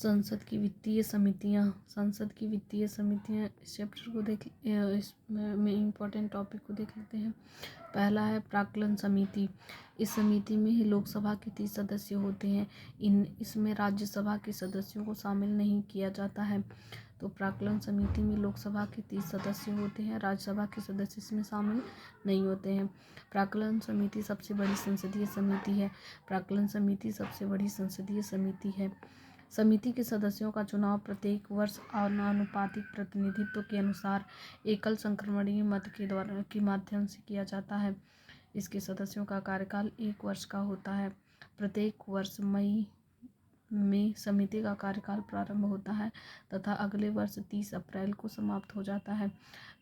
संसद की वित्तीय समितियाँ इस चैप्टर को इसमें इम्पोर्टेंट टॉपिक को देख लेते हैं। पहला है प्राक्कलन समिति। इस समिति में ही लोकसभा के 30 सदस्य होते हैं। इसमें राज्यसभा के सदस्यों को शामिल नहीं किया जाता है। तो प्राक्कलन समिति में लोकसभा के 30 सदस्य होते हैं, राज्यसभा के सदस्य इसमें शामिल नहीं होते हैं। प्राक्कलन समिति सबसे बड़ी संसदीय समिति है। समिति के सदस्यों का चुनाव प्रत्येक वर्ष आनुपातिक प्रतिनिधित्व के अनुसार एकल संक्रमणीय मत के माध्यम से किया जाता है। इसके सदस्यों का कार्यकाल 1 वर्ष का होता है। प्रत्येक वर्ष मई में समिति का कार्यकाल प्रारंभ होता है तथा अगले वर्ष 30 अप्रैल को समाप्त हो जाता है।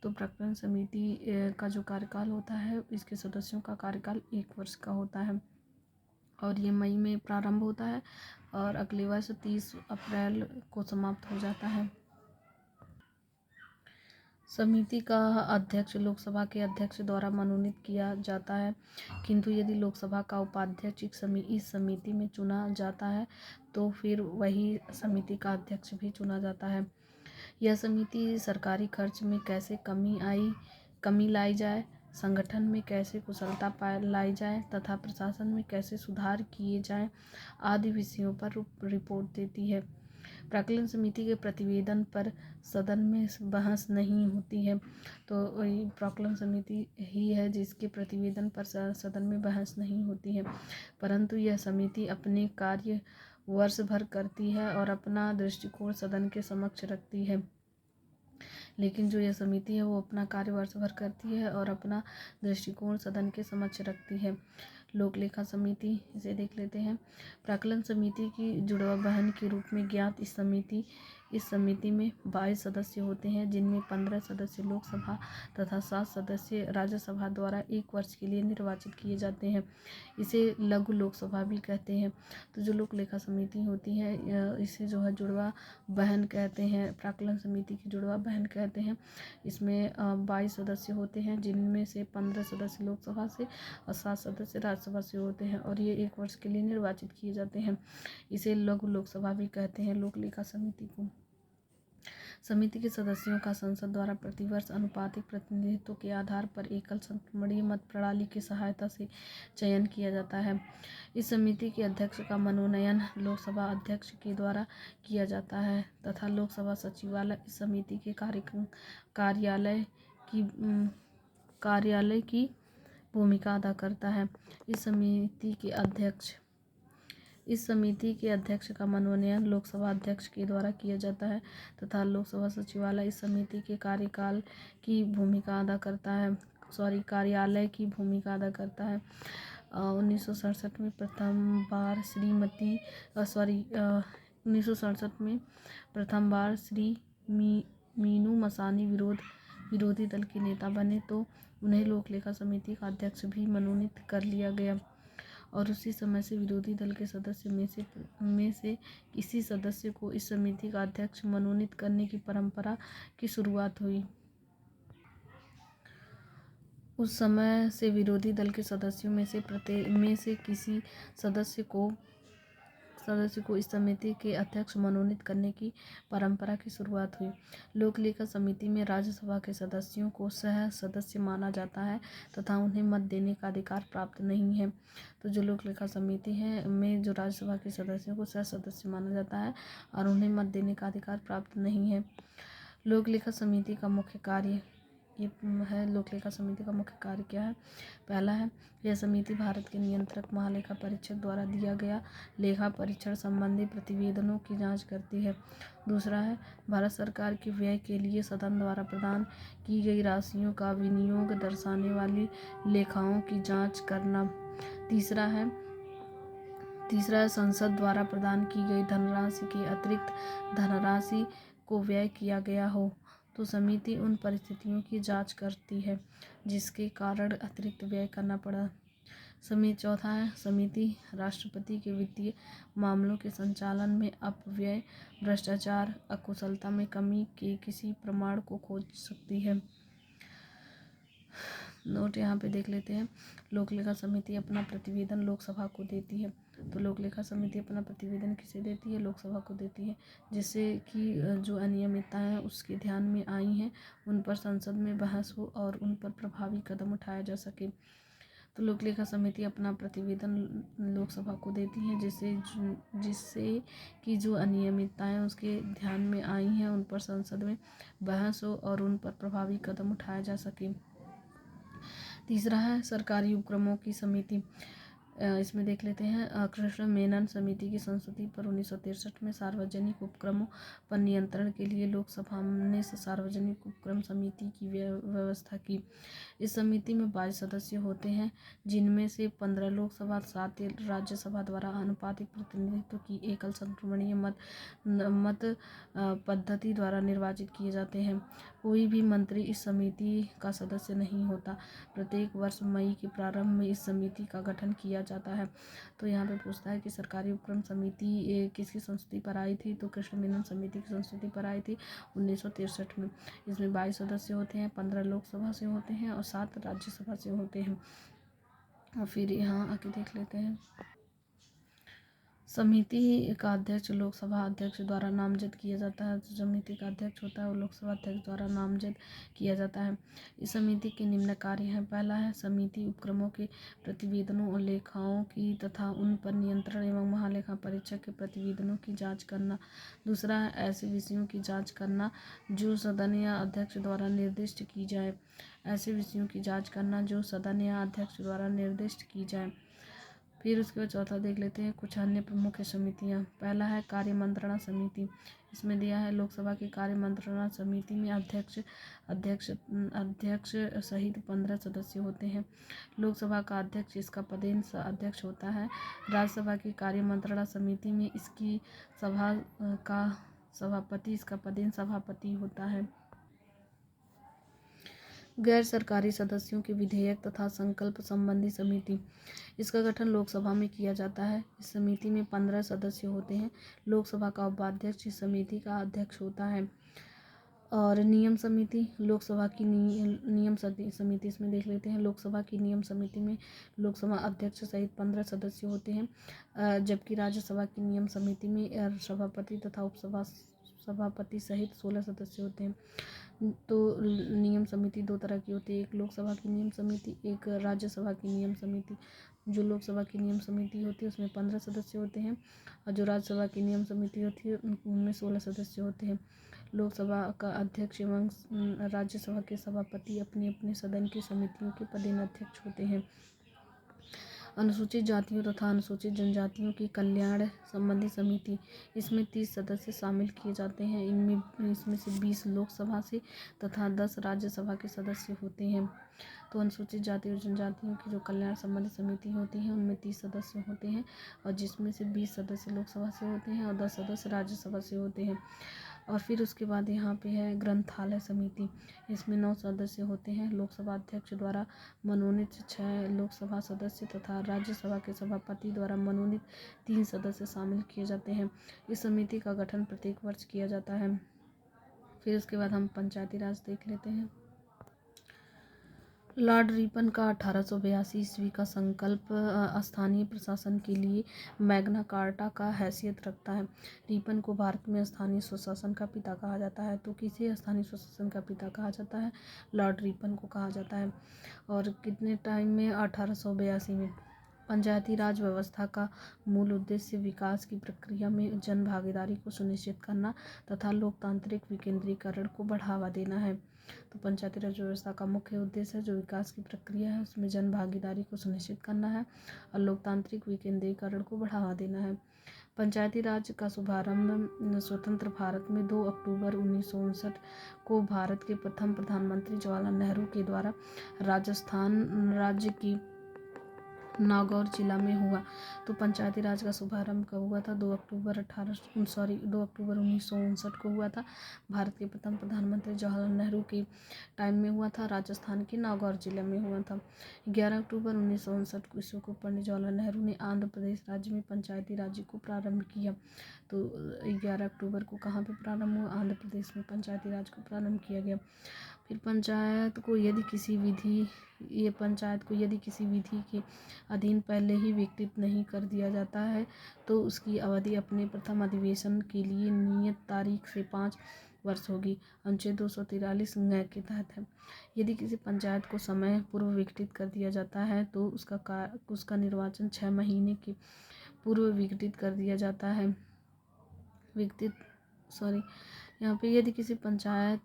तो प्राक्कलन समिति का जो कार्यकाल होता है, इसके सदस्यों का कार्यकाल 1 वर्ष का होता है और ये मई में प्रारंभ होता है और अगले वर्ष 30 अप्रैल को समाप्त हो जाता है। समिति का अध्यक्ष लोकसभा के अध्यक्ष द्वारा मनोनीत किया जाता है, किंतु यदि लोकसभा का उपाध्यक्ष इस समिति में चुना जाता है तो फिर वही समिति का अध्यक्ष भी चुना जाता है। यह समिति सरकारी खर्च में कैसे कमी लाई जाए, संगठन में कैसे कुशलता लाई जाए तथा प्रशासन में कैसे सुधार किए जाएं आदि विषयों पर रिपोर्ट देती है। प्राक्कलन समिति के प्रतिवेदन पर सदन में बहस नहीं होती है। तो प्राक्कलन समिति ही है जिसके प्रतिवेदन पर सदन में बहस नहीं होती है, परंतु यह समिति अपने कार्य वर्ष भर करती है और अपना दृष्टिकोण सदन के समक्ष रखती है। लेकिन जो यह समिति है वो अपना कार्य वर्ष भर करती है और अपना दृष्टिकोण सदन के समक्ष रखती है। लोक लेखा समिति, इसे देख लेते हैं। प्राक्कलन समिति की जुड़वा बहन के रूप में ज्ञात इस समिति में 22 सदस्य होते हैं, जिनमें 15 सदस्य लोकसभा तथा 7 सदस्य राज्यसभा द्वारा 1 वर्ष के लिए निर्वाचित किए जाते हैं। इसे लघु लोकसभा भी कहते हैं। तो जो लोक लेखा समिति होती है इसे जो है जुड़वा बहन कहते हैं, प्राक्कलन समिति की जुड़वा बहन कहते हैं। इसमें 22 सदस्य होते हैं, जिनमें से 15 सदस्य लोकसभा से और 7 सदस्य राज्यसभा से होते हैं और ये 1 वर्ष के लिए निर्वाचित किए जाते हैं। इसे लघु लोकसभा भी कहते हैं लोक लेखा समिति को। समिति के सदस्यों का संसद द्वारा प्रतिवर्ष अनुपातिक प्रतिनिधित्व के आधार पर एकल संक्रमणीय मत प्रणाली की सहायता से चयन किया जाता है। इस समिति के अध्यक्ष का मनोनयन लोकसभा अध्यक्ष के द्वारा किया जाता है तथा लोकसभा सचिवालय इस समिति के कार्यालय की भूमिका अदा करता है। इस समिति के अध्यक्ष का मनोनयन लोकसभा अध्यक्ष के द्वारा किया जाता है तथा लोकसभा सचिवालय इस समिति के कार्यालय की भूमिका अदा करता है। 1967 में प्रथम बार श्री मीनू मसानी विरोधी दल के नेता बने तो उन्हें लोक लेखा समिति का अध्यक्ष भी मनोनीत कर लिया गया और उसी समय से विरोधी दल के सदस्य में से किसी सदस्य को इस समिति का अध्यक्ष मनोनीत करने की परंपरा की शुरुआत हुई। उस समय से विरोधी दल के सदस्यों में से किसी सदस्य को इस समिति के अध्यक्ष मनोनीत करने की परंपरा की शुरुआत हुई। लोक लेखा समिति में राज्यसभा के सदस्यों को सह सदस्य माना जाता है तथा उन्हें मत देने का अधिकार प्राप्त नहीं है। तो जो लोक लेखा समिति है में जो राज्यसभा के सदस्यों को सह सदस्य माना जाता है और उन्हें मत देने का अधिकार प्राप्त नहीं है। लोक लेखा समिति का मुख्य कार्य लोक लेखा समिति का मुख्य कार्य क्या है? पहला है, यह समिति भारत के नियंत्रक महालेखा परीक्षक द्वारा दिया गया लेखा परीक्षण संबंधी प्रतिवेदनों की जांच करती है। दूसरा है, भारत सरकार के व्यय के लिए सदन द्वारा प्रदान की गई राशियों का विनियोग दर्शाने वाली लेखाओं की जांच करना। तीसरा है संसद द्वारा प्रदान की गई धनराशि के अतिरिक्त धनराशि को व्यय किया गया हो तो समिति उन परिस्थितियों की जांच करती है जिसके कारण अतिरिक्त व्यय करना पड़ा। चौथा है, समिति राष्ट्रपति के वित्तीय मामलों के संचालन में अपव्यय, भ्रष्टाचार, अकुशलता में कमी के किसी प्रमाण को खोज सकती है। नोट यहाँ पे देख लेते हैं। लोक लेखा समिति अपना प्रतिवेदन लोकसभा को देती है। तो लोक लेखा समिति अपना प्रतिवेदन किसे देती है? लोकसभा को देती है, जिससे कि जो अनियमितताएं उसके ध्यान में आई हैं उन पर संसद में बहस हो और उन पर प्रभावी कदम उठाया जा सके। तो लोक लेखा समिति अपना प्रतिवेदन लोकसभा को देती है, जिससे कि जो अनियमितताएं उसके ध्यान में आई हैं उन पर संसद में बहस हो और उन पर प्रभावी कदम उठाया जा सके। तीसरा है सरकारी उपक्रमों की समिति। इसमें देख लेते हैं कृष्ण मेनन समिति की संस्तुति पर 1963 में सार्वजनिक उपक्रमों पर नियंत्रण के लिए लोकसभा ने सार्वजनिक उपक्रम समिति की व्यवस्था की। इस समिति में 22 सदस्य होते हैं, जिनमें से 15 लोकसभा 7 राज्यसभा द्वारा अनुपातिक प्रतिनिधित्व की एकल संक्रमणीय मत पद्धति द्वारा निर्वाचित किए जाते हैं। कोई भी मंत्री इस समिति का सदस्य नहीं होता। प्रत्येक वर्ष मई के प्रारंभ में इस समिति का गठन किया जाता है। तो यहाँ पे पूछता है कि सरकारी उपक्रम समिति किसकी संस्तुति पर आई थी? तो कृष्ण मेनन समिति की संस्तुति पर आई थी 1963 में। इसमें 22 सदस्य होते हैं, 15 लोकसभा से होते हैं और 7 राज्यसभा से होते हैं। और फिर यहाँ आके देख लेते हैं समिति का अध्यक्ष लोकसभा अध्यक्ष द्वारा नामजद किया जाता है। जो समिति का अध्यक्ष होता है वो लोकसभा अध्यक्ष द्वारा नामजद किया जाता है। इस समिति के निम्न कार्य हैं। पहला है समिति उपक्रमों के प्रतिवेदनों और लेखाओं की तथा उन पर नियंत्रण एवं महालेखा परीक्षक के प्रतिवेदनों की जांच करना। दूसरा है ऐसे विषयों की जांच करना जो सदन या अध्यक्ष द्वारा निर्दिष्ट की जाए। ऐसे विषयों की जांच करना जो सदन या अध्यक्ष द्वारा निर्दिष्ट की जाए। फिर उसके बाद चौथा देख लेते हैं कुछ अन्य प्रमुख समितियां। पहला है कार्य मंत्रणा समिति। इसमें दिया है लोकसभा की कार्य मंत्रणा समिति में अध्यक्ष सहित 15 सदस्य होते हैं। लोकसभा का अध्यक्ष इसका पदेन अध्यक्ष होता है। राज्यसभा की कार्य मंत्रणा समिति में इसकी सभा का सभापति इसका पदेन सभापति होता है। गैर सरकारी सदस्यों के विधेयक तथा संकल्प संबंधी समिति। इसका गठन लोकसभा में किया जाता है। इस समिति में 15 सदस्य होते हैं। लोकसभा का उपाध्यक्ष इस समिति का अध्यक्ष होता है। और नियम समिति लोकसभा की नियम समिति इसमें देख लेते हैं। लोकसभा की नियम समिति में लोकसभा अध्यक्ष सहित 15 सदस्य होते हैं, जबकि राज्यसभा की नियम समिति में सभापति तथा उपसभा सभापति सहित 16 सदस्य होते हैं। तो नियम समिति दो तरह की होती है, एक लोकसभा की नियम समिति, एक राज्यसभा की नियम समिति। जो लोकसभा की नियम समिति होती है उसमें 15 सदस्य होते हैं और जो राज्यसभा की नियम समिति होती है उनमें 16 सदस्य होते हैं। लोकसभा का अध्यक्ष एवं राज्यसभा के सभापति अपने अपने सदन की समितियों के पदेन अध्यक्ष होते हैं। अनुसूचित जातियों तथा अनुसूचित जनजातियों की कल्याण संबंधी समिति। इसमें 30 सदस्य शामिल किए जाते हैं। इसमें से 20 लोकसभा से तथा 10 राज्यसभा के सदस्य होते हैं। तो अनुसूचित जाति और जनजातियों की जो कल्याण संबंधी समिति होती है उनमें 30 सदस्य होते हैं और जिसमें से 20 सदस्य लोकसभा से होते हैं और 10 सदस्य राज्यसभा से होते हैं। और फिर उसके बाद यहाँ पे है ग्रंथालय समिति। इसमें 9 सदस्य होते हैं। लोकसभा अध्यक्ष द्वारा मनोनीत 6 लोकसभा सदस्य तथा राज्यसभा के सभापति द्वारा मनोनीत 3 सदस्य शामिल किए जाते हैं। इस समिति का गठन प्रत्येक वर्ष किया जाता है। फिर उसके बाद हम पंचायती राज देख लेते हैं। लॉर्ड रिपन का 1882 ईस्वी का संकल्प स्थानीय प्रशासन के लिए मैग्ना कार्टा का हैसियत रखता है। रिपन को भारत में स्थानीय स्वशासन का पिता कहा जाता है। तो किसे स्थानीय स्वशासन का पिता कहा जाता है? लॉर्ड रिपन को कहा जाता है। और कितने टाइम में? 1882 में। पंचायती राज व्यवस्था का मूल उद्देश्य विकास की प्रक्रिया में जन भागीदारी को सुनिश्चित करना तथा लोकतांत्रिक विकेंद्रीकरण को बढ़ावा देना है। तो पंचायती राज व्यवस्था का मुख्य उद्देश्य है जो विकास की प्रक्रिया है उसमें जन भागीदारी को सुनिश्चित करना है और लोकतांत्रिक विकेंद्रीकरण को बढ़ावा देना है। पंचायती राज का शुभारंभ स्वतंत्र भारत में 2 अक्टूबर 1959 को भारत के प्रथम प्रधानमंत्री जवाहरलाल नेहरू के द्वारा राजस्थान राज्य की नागौर जिला में हुआ। तो पंचायती राज का शुभारंभ कब हुआ था? 2 अक्टूबर 1959 को हुआ था। भारत के प्रथम प्रधानमंत्री जवाहरलाल नेहरू के टाइम में हुआ था। राजस्थान के नागौर जिले में हुआ था। 11 अक्टूबर 1959 ईस्वी को पंडित जवाहरलाल नेहरू ने आंध्र प्रदेश राज्य में पंचायती राज को प्रारंभ किया। तो 11 अक्टूबर को कहाँ पे प्रारंभ हुआ? आंध्र प्रदेश में पंचायती राज को प्रारंभ किया गया। फिर पंचायत को यदि किसी विधि के अधीन पहले ही विकृत नहीं कर दिया जाता है तो उसकी अवधि अपने प्रथम अधिवेशन के लिए नियत तारीख से 5 वर्ष होगी। अनुच्छेद 243 ङ के तहत है। यदि किसी पंचायत को समय पूर्व विघटित कर दिया जाता है तो उसका निर्वाचन 6 महीने के पूर्व विघटित कर दिया जाता है। यहाँ पे यदि किसी पंचायत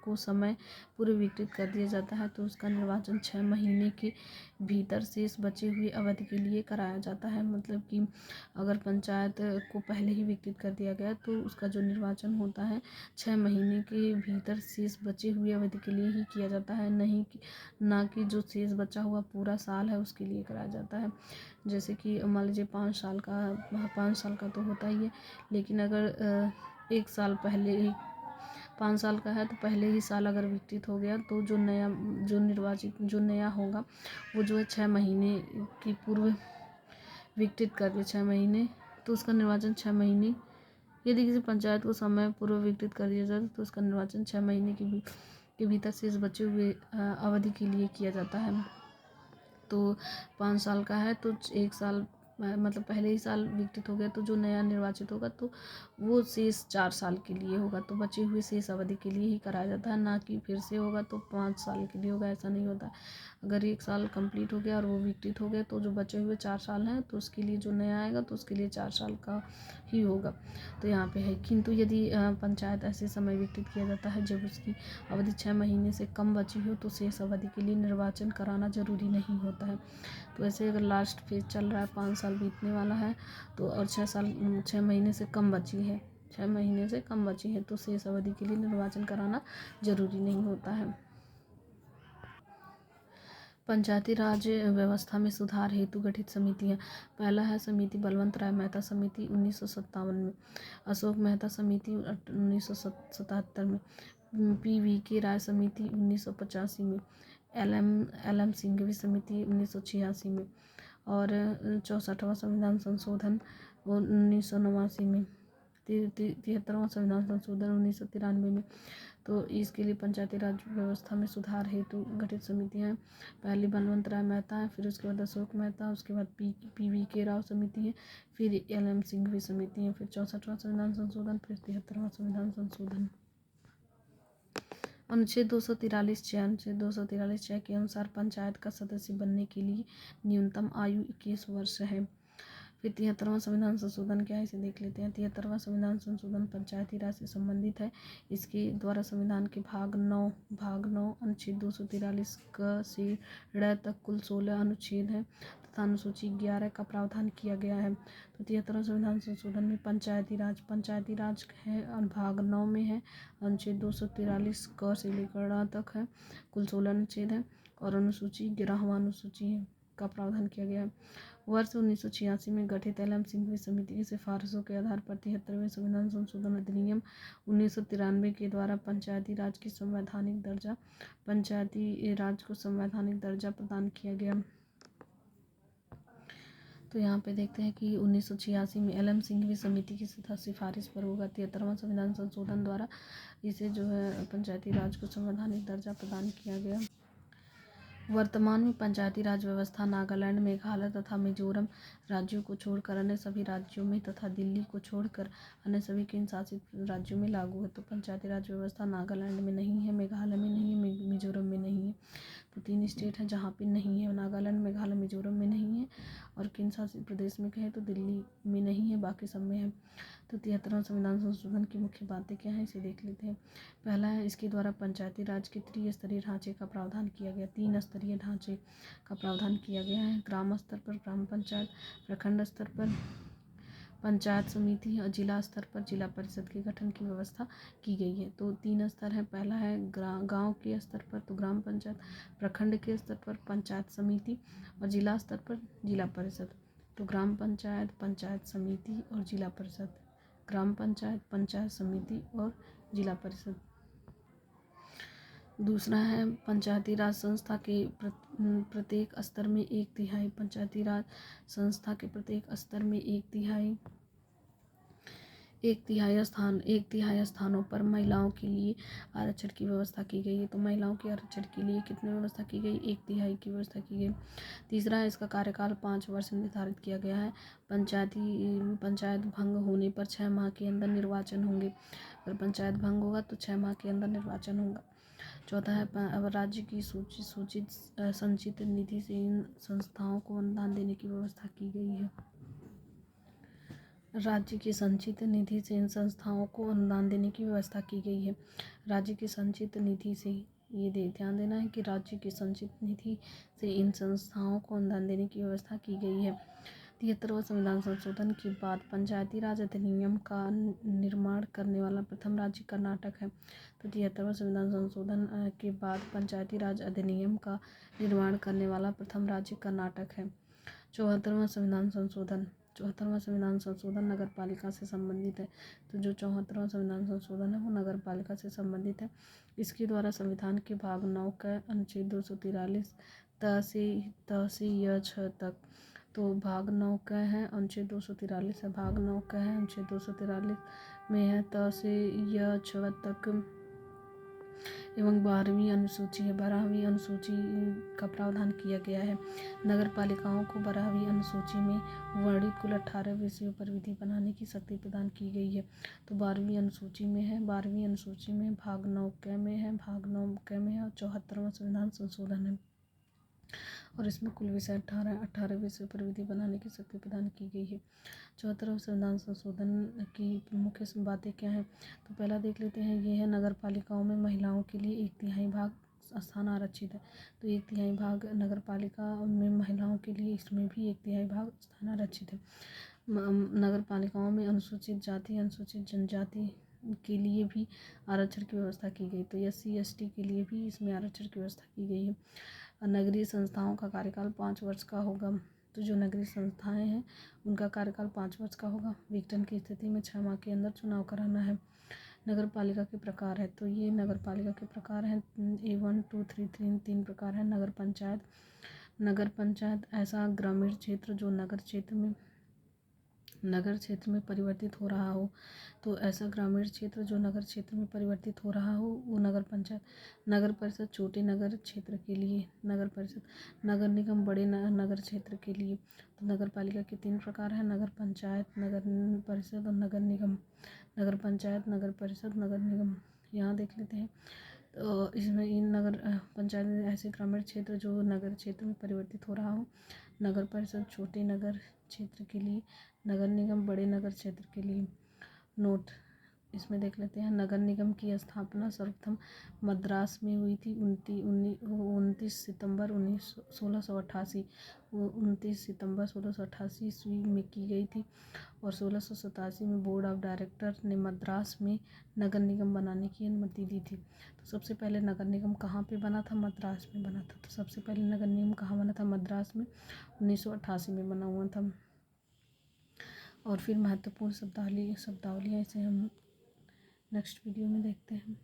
को समय पूर्व विघटित कर दिया जाता है तो उसका निर्वाचन 6 महीने के भीतर शेष बची हुई अवधि के लिए कराया जाता है। मतलब कि अगर पंचायत को पहले ही विघटित कर दिया गया तो उसका जो निर्वाचन होता है 6 महीने के भीतर शेष बची हुई अवधि के लिए ही किया जाता है, ना कि जो शेष बचा हुआ पूरा साल है उसके लिए कराया जाता है। जैसे कि मान लीजिए 5 साल का तो होता ही है, लेकिन अगर 1 साल पहले ही 5 साल का है तो पहले ही साल अगर विघटित हो गया तो जो नया होगा वो जो है 6 महीने की पूर्व विघटित कर दिया 6 महीने, तो उसका निर्वाचन 6 महीने। यदि किसी पंचायत को समय पूर्व विघटित कर दिया जाए तो उसका निर्वाचन 6 महीने के भीतर शेष बचे हुए अवधि के लिए किया जाता है। तो 5 साल का है तो 1 साल मतलब पहले ही साल विघटित हो गया तो जो नया निर्वाचित होगा तो वो शेष 4 साल के लिए होगा, तो बची हुई शेष अवधि के लिए ही कराया जाता है, ना कि फिर से होगा तो 5 साल के लिए होगा, ऐसा नहीं होता। अगर 1 साल कंप्लीट हो गया और वो विघटित हो गया तो जो बचे हुए 4 साल हैं तो उसके लिए जो नया आएगा तो उसके लिए 4 साल का ही होगा। तो यहाँ पे है, किंतु यदि पंचायत ऐसे समय विघटित किया जाता है जब उसकी अवधि 6 महीने से कम बची हो तो शेष अवधि के लिए निर्वाचन कराना जरूरी नहीं होता है। तो ऐसे अगर लास्ट फेज चल रहा है, 5 साल बीतने वाला है तो और 6 महीने से कम बची है तो शेष अवधि के लिए निर्वाचन कराना जरूरी नहीं होता है। पंचायती राज व्यवस्था में सुधार हेतु गठित समितियां। पहला है समिति बलवंत राय मेहता समिति 1957 में, अशोक मेहता समिति 1977 में, PVK राय समिति 1985 में, LM सिंघवी समिति 1986 में और 64वां संविधान संशोधन 1989 में, 73वां संविधान संशोधन 1993 में। तो इसके लिए पंचायती राज व्यवस्था में सुधार हेतु गठित समितियां हैं। पहली बलवंत राय मेहता है, फिर उसके बाद अशोक मेहता, उसके बाद PVK राव समिति है, फिर LM सिंघवी समिति है, फिर 64वां संविधान संशोधन, फिर 73वां संविधान संशोधन। अनुच्छेद 243 के अनुसार पंचायत का सदस्य बनने के लिए न्यूनतम आयु 21 वर्ष है। फिर 73वां संविधान संशोधन क्या है इसे देख लेते हैं। 73वां संविधान संशोधन पंचायती राज से संबंधित है। इसके द्वारा संविधान के भाग 9 अनुच्छेद 243 क से ड़ तक कुल 16 अनुच्छेद हैं तथा अनुसूची 11 का प्रावधान किया गया है। तो 73वां संविधान संशोधन में पंचायती राज है और भाग 9 में है, अनुच्छेद 243 क से लेकर ड़ तक है, कुल 16 अनुच्छेद है और अनुसूची 11वां अनुसूची का प्रावधान किया गया है। वर्ष 1986 में गठित LM सिंघवी समिति की सिफारिशों के आधार पर 73वें संविधान संशोधन अधिनियम 1993 के द्वारा पंचायती राज को संवैधानिक दर्जा प्रदान किया गया। तो यहाँ पे देखते हैं कि 1986 में LM सिंघवी समिति की सिफारिश पर होगा 73वां संविधान संशोधन द्वारा इसे जो है पंचायती राज को संवैधानिक दर्जा प्रदान किया गया। वर्तमान में पंचायती राज व्यवस्था नागालैंड, मेघालय तथा मिजोरम राज्यों को छोड़कर अन्य सभी राज्यों में तथा दिल्ली को छोड़कर अन्य सभी केंद्र शासित राज्यों में लागू है। तो पंचायती राज व्यवस्था नागालैंड में नहीं है, मेघालय में नहीं है, मिजोरम में नहीं है। तो 3 स्टेट हैं जहाँ पे नहीं है, नागालैंड, मेघालय, मिजोरम में नहीं है और केंद्र शासित प्रदेश में कहें तो दिल्ली में नहीं है, बाकी सब में है। तो 73वां संविधान संशोधन की मुख्य बातें क्या हैं इसे देख लेते हैं। पहला है, इसके द्वारा पंचायती राज के त्रिस्तरीय ढांचे का प्रावधान किया गया। 3 स्तरीय ढांचे का प्रावधान किया गया है। ग्राम स्तर पर ग्राम पंचायत, प्रखंड स्तर पर पंचायत समिति और जिला स्तर पर जिला परिषद के गठन की व्यवस्था की गई है। तो 3 स्तर है, पहला है गांव के स्तर पर तो ग्राम पंचायत, प्रखंड के स्तर पर पंचायत समिति और जिला स्तर पर जिला परिषद। तो ग्राम पंचायत, पंचायत समिति और जिला परिषद, ग्राम पंचायत, पंचायत समिति और जिला परिषद। दूसरा है पंचायती राज संस्था के प्रत्येक स्तर में 1/3 पंचायती राज संस्था के प्रत्येक स्तर में 1/3 एक तिहाई स्थानों पर महिलाओं के लिए आरक्षण की व्यवस्था की गई है। तो महिलाओं के आरक्षण के लिए कितनी व्यवस्था की गई? 1/3 की व्यवस्था की गई। तीसरा है, इसका कार्यकाल 5 वर्ष निर्धारित किया गया है। पंचायत भंग होने पर 6 माह के अंदर निर्वाचन होंगे। अगर पंचायत भंग होगा तो 6 माह के अंदर निर्वाचन होगा। चौथा है, अब राज्य की सूचित संचित निधि से इन संस्थाओं को अनुदान देने की व्यवस्था की गई है। राज्य की संचित निधि से इन संस्थाओं को अनुदान देने की व्यवस्था की गई है। राज्य की संचित निधि से, ये ध्यान देना है कि राज्य की संचित निधि से इन संस्थाओं को अनुदान देने की व्यवस्था की गई है। 73वां संविधान संशोधन के बाद पंचायती राज अधिनियम का निर्माण करने वाला प्रथम राज्य कर्नाटक है। तो 73वां संविधान संशोधन के बाद पंचायती राज अधिनियम का निर्माण करने वाला प्रथम राज्य कर्नाटक है। 74वां संविधान संशोधन नगर पालिका से संबंधित है। तो जो 74वां संविधान संशोधन है वो नगर पालिका से संबंधित है। इसके द्वारा संविधान के भाग 9 का अनुच्छेद 243 त से य 6 तक, तो भाग 9 का है अनुच्छेद 243 है, भाग 9 का है अनुच्छेद 243 में है त से य 6 तक एवं 12वीं अनुसूची का प्रावधान किया गया है। नगर पालिकाओं को 12वीं अनुसूची में वर्णित कुल 18 विषयों पर विधि बनाने की शक्ति प्रदान की गई है। तो 12वीं अनुसूची में है, 12वीं अनुसूची में भाग 9 क में है, भाग 9 क में है और 74वां संविधान संशोधन है और इसमें कुल विषय 18 विषयों पर विधि बनाने की शक्ति प्रदान की गई है। 74वां संविधान संशोधन की मुख्य बातें क्या हैं? तो पहला देख लेते हैं, ये है नगर पालिकाओं में महिलाओं के लिए 1/3 भाग स्थान आरक्षित है। तो 1/3 भाग नगर पालिका में महिलाओं के लिए, इसमें भी 1/3 भाग स्थान आरक्षित है। नगर पालिकाओं में अनुसूचित जाति, अनुसूचित जनजाति के लिए भी आरक्षण की व्यवस्था की गई। तो SC ST के लिए भी इसमें आरक्षण की व्यवस्था की गई है। नगरीय संस्थाओं का कार्यकाल 5 वर्ष का होगा। तो जो नगरीय संस्थाएं हैं उनका कार्यकाल 5 वर्ष का होगा। विघटन की स्थिति में 6 माह के अंदर चुनाव कराना है। नगर पालिका के प्रकार है, तो ये नगर पालिका के प्रकार हैं, A1 2 3 3 प्रकार हैं। नगर पंचायत ऐसा ग्रामीण क्षेत्र जो नगर क्षेत्र में परिवर्तित हो रहा हो। तो ऐसा ग्रामीण क्षेत्र जो नगर क्षेत्र में परिवर्तित हो रहा हो वो नगर पंचायत। नगर परिषद छोटे नगर क्षेत्र के लिए नगर परिषद। नगर निगम बड़े नगर क्षेत्र के लिए। तो नगर पालिका के 3 प्रकार हैं, नगर पंचायत, नगर परिषद और नगर निगम। नगर पंचायत, नगर परिषद, नगर निगम, यहाँ देख लेते हैं। तो इसमें इन नगर पंचायत में ऐसे ग्रामीण क्षेत्र जो नगर क्षेत्र में परिवर्तित हो रहा हो। नगर परिषद छोटे नगर क्षेत्र के लिए, नगर निगम बड़े नगर क्षेत्र के लिए। नोट इसमें देख लेते हैं, नगर निगम की स्थापना सर्वप्रथम मद्रास में हुई थी 29 सितंबर 1688 ईस्वी में की गई थी और 1687 में बोर्ड ऑफ डायरेक्टर ने मद्रास में नगर निगम बनाने की अनुमति दी थी। तो सबसे पहले नगर निगम कहाँ पे बना था? मद्रास में बना था। तो सबसे पहले नगर निगम कहाँ बना था? मद्रास में 1988 में बना हुआ था। और फिर महत्वपूर्ण शब्दावली इसे हम नेक्स्ट वीडियो में देखते हैं।